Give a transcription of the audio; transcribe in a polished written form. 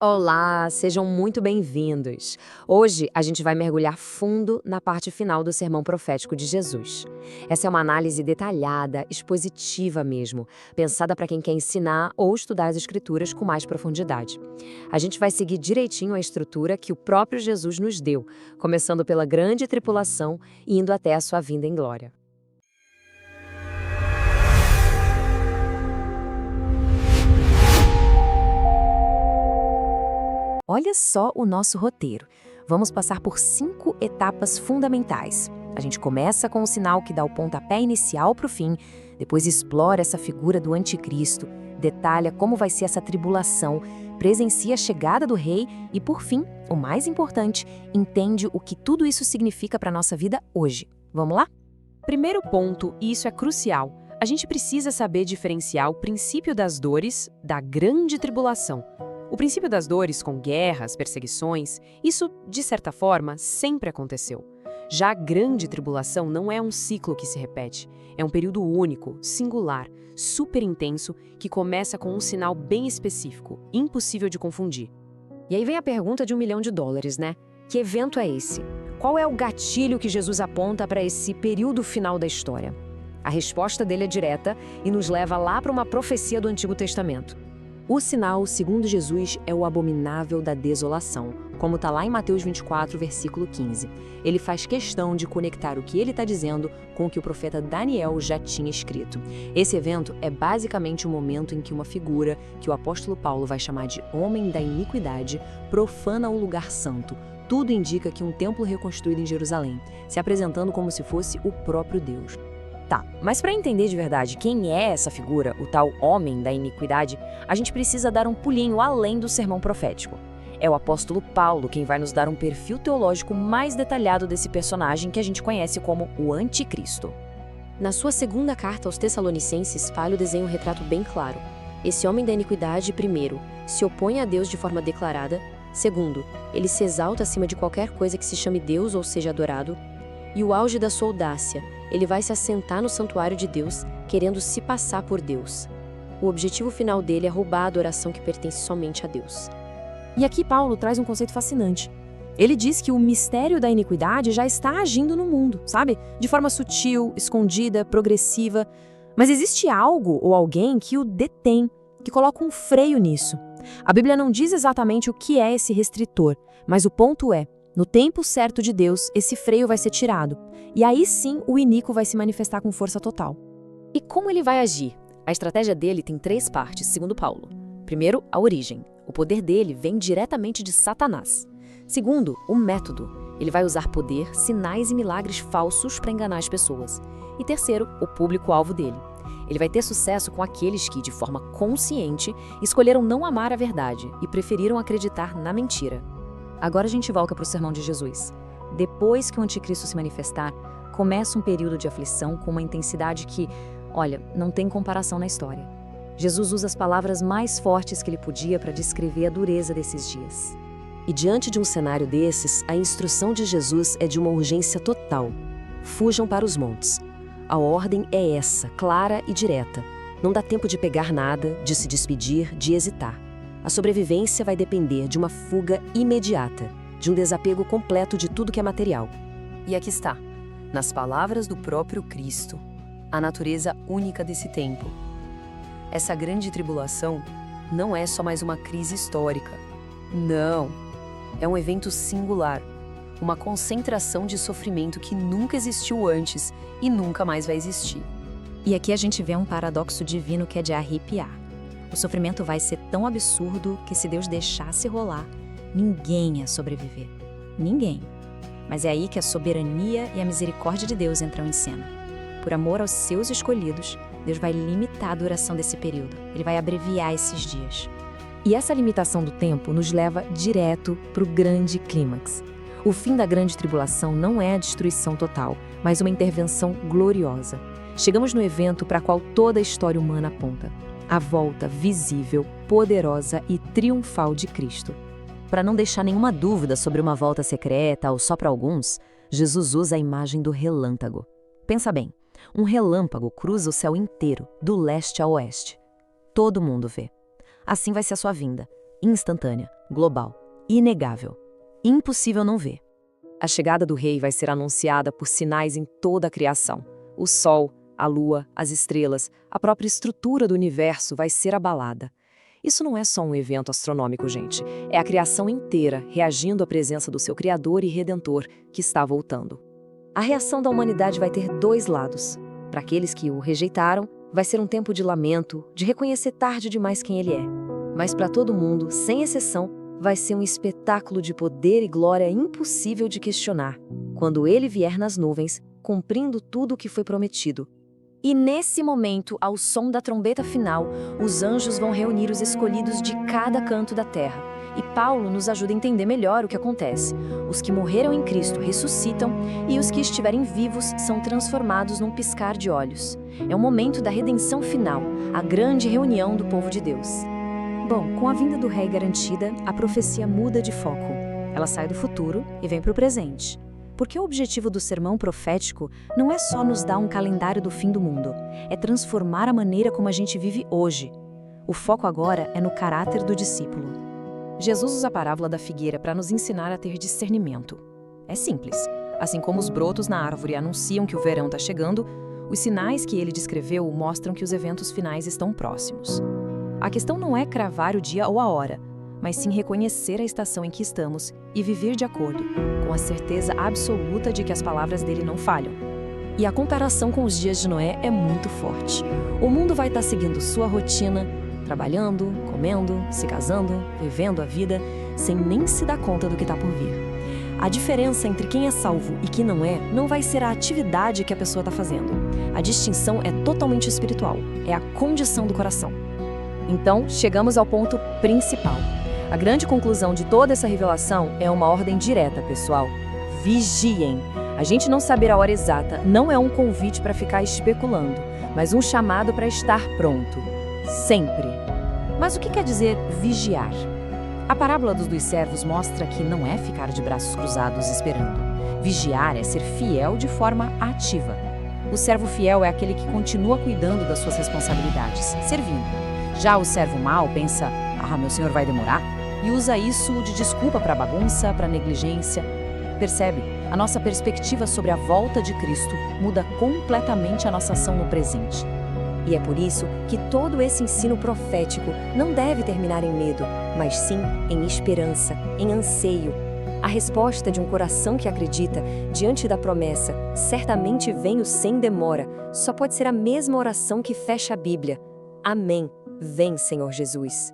Olá, sejam muito bem-vindos. Hoje a gente vai mergulhar fundo na parte final do sermão profético de Jesus. Essa é uma análise detalhada, expositiva mesmo, pensada para quem quer ensinar ou estudar as Escrituras com mais profundidade. A gente vai seguir direitinho a estrutura que o próprio Jesus nos deu, começando pela grande tripulação e indo até a sua vinda em glória. Olha só o nosso roteiro. Vamos passar por 5 etapas fundamentais. A gente começa com o sinal que dá o pontapé inicial para o fim, depois explora essa figura do anticristo, detalha como vai ser essa tribulação, presencia a chegada do rei e, por fim, o mais importante, entende o que tudo isso significa para a nossa vida hoje. Vamos lá? Primeiro ponto, e isso é crucial, a gente precisa saber diferenciar o princípio das dores da grande tribulação. O princípio das dores com guerras, perseguições, isso, de certa forma, sempre aconteceu. Já a grande tribulação não é um ciclo que se repete. É um período único, singular, super intenso, que começa com um sinal bem específico, impossível de confundir. E aí vem a pergunta de US$ 1 milhão, né? Que evento é esse? Qual é o gatilho que Jesus aponta para esse período final da história? A resposta dele é direta e nos leva lá para uma profecia do Antigo Testamento. O sinal, segundo Jesus, é o abominável da desolação, como está lá em Mateus 24, versículo 15. Ele faz questão de conectar o que ele está dizendo com o que o profeta Daniel já tinha escrito. Esse evento é basicamente o momento em que uma figura, que o apóstolo Paulo vai chamar de homem da iniquidade, profana o lugar santo. Tudo indica que um templo reconstruído em Jerusalém, se apresentando como se fosse o próprio Deus. Tá, mas para entender de verdade quem é essa figura, o tal homem da iniquidade, a gente precisa dar um pulinho além do sermão profético. É o apóstolo Paulo quem vai nos dar um perfil teológico mais detalhado desse personagem que a gente conhece como o Anticristo. Na sua segunda carta aos Tessalonicenses, Paulo desenha um retrato bem claro. Esse homem da iniquidade, primeiro, se opõe a Deus de forma declarada. Segundo, ele se exalta acima de qualquer coisa que se chame Deus ou seja adorado. E o auge da sua audácia, ele vai se assentar no santuário de Deus, querendo se passar por Deus. O objetivo final dele é roubar a adoração que pertence somente a Deus. E aqui Paulo traz um conceito fascinante. Ele diz que o mistério da iniquidade já está agindo no mundo, sabe? De forma sutil, escondida, progressiva. Mas existe algo ou alguém que o detém, que coloca um freio nisso. A Bíblia não diz exatamente o que é esse restritor, mas o ponto é, no tempo certo de Deus, esse freio vai ser tirado. E aí sim o iníquo vai se manifestar com força total. E como ele vai agir? A estratégia dele tem 3 partes, segundo Paulo. Primeiro, a origem. O poder dele vem diretamente de Satanás. Segundo, o método. Ele vai usar poder, sinais e milagres falsos para enganar as pessoas. E terceiro, o público-alvo dele. Ele vai ter sucesso com aqueles que, de forma consciente, escolheram não amar a verdade e preferiram acreditar na mentira. Agora a gente volta para o sermão de Jesus. Depois que o anticristo se manifestar, começa um período de aflição com uma intensidade que, olha, não tem comparação na história. Jesus usa as palavras mais fortes que ele podia para descrever a dureza desses dias. E diante de um cenário desses, a instrução de Jesus é de uma urgência total. Fujam para os montes. A ordem é essa, clara e direta. Não dá tempo de pegar nada, de se despedir, de hesitar. A sobrevivência vai depender de uma fuga imediata, de um desapego completo de tudo que é material. E aqui está, nas palavras do próprio Cristo, a natureza única desse tempo. Essa grande tribulação não é só mais uma crise histórica. Não, é um evento singular, uma concentração de sofrimento que nunca existiu antes e nunca mais vai existir. E aqui a gente vê um paradoxo divino que é de arrepiar. O sofrimento vai ser tão absurdo que, se Deus deixasse rolar, ninguém ia sobreviver. Ninguém. Mas é aí que a soberania e a misericórdia de Deus entram em cena. Por amor aos seus escolhidos, Deus vai limitar a duração desse período. Ele vai abreviar esses dias. E essa limitação do tempo nos leva direto para o grande clímax. O fim da grande tribulação não é a destruição total, mas uma intervenção gloriosa. Chegamos no evento para qual toda a história humana aponta. A volta visível, poderosa e triunfal de Cristo. Para não deixar nenhuma dúvida sobre uma volta secreta ou só para alguns, Jesus usa a imagem do relâmpago. Pensa bem, um relâmpago cruza o céu inteiro, do leste a oeste. Todo mundo vê. Assim vai ser a sua vinda, instantânea, global, inegável, impossível não ver. A chegada do rei vai ser anunciada por sinais em toda a criação. O sol, a lua, as estrelas, a própria estrutura do universo vai ser abalada. Isso não é só um evento astronômico, gente. É a criação inteira reagindo à presença do seu Criador e Redentor que está voltando. A reação da humanidade vai ter dois lados. Para aqueles que o rejeitaram, vai ser um tempo de lamento, de reconhecer tarde demais quem ele é. Mas para todo mundo, sem exceção, vai ser um espetáculo de poder e glória impossível de questionar, quando ele vier nas nuvens, cumprindo tudo o que foi prometido. E nesse momento, ao som da trombeta final, os anjos vão reunir os escolhidos de cada canto da terra. E Paulo nos ajuda a entender melhor o que acontece. Os que morreram em Cristo ressuscitam e os que estiverem vivos são transformados num piscar de olhos. É o momento da redenção final, a grande reunião do povo de Deus. Bom, com a vinda do rei garantida, a profecia muda de foco. Ela sai do futuro e vem para o presente. Porque o objetivo do sermão profético não é só nos dar um calendário do fim do mundo, é transformar a maneira como a gente vive hoje. O foco agora é no caráter do discípulo. Jesus usa a parábola da figueira para nos ensinar a ter discernimento. É simples. Assim como os brotos na árvore anunciam que o verão está chegando, os sinais que ele descreveu mostram que os eventos finais estão próximos. A questão não é cravar o dia ou a hora, mas sim reconhecer a estação em que estamos e viver de acordo, com a certeza absoluta de que as palavras dele não falham. E a comparação com os dias de Noé é muito forte. O mundo vai estar seguindo sua rotina, trabalhando, comendo, se casando, vivendo a vida, sem nem se dar conta do que está por vir. A diferença entre quem é salvo e quem não vai ser a atividade que a pessoa está fazendo. A distinção é totalmente espiritual, é a condição do coração. Então, chegamos ao ponto principal. A grande conclusão de toda essa revelação é uma ordem direta, pessoal. Vigiem! A gente não saber a hora exata não é um convite para ficar especulando, mas um chamado para estar pronto. Sempre. Mas o que quer dizer vigiar? A parábola dos 2 servos mostra que não é ficar de braços cruzados esperando. Vigiar é ser fiel de forma ativa. O servo fiel é aquele que continua cuidando das suas responsabilidades, servindo. Já o servo mau pensa, meu senhor vai demorar, e usa isso de desculpa para bagunça, para negligência. Percebe? A nossa perspectiva sobre a volta de Cristo muda completamente a nossa ação no presente. E é por isso que todo esse ensino profético não deve terminar em medo, mas sim em esperança, em anseio. A resposta de um coração que acredita, diante da promessa, certamente venho sem demora, só pode ser a mesma oração que fecha a Bíblia. Amém. Vem, Senhor Jesus.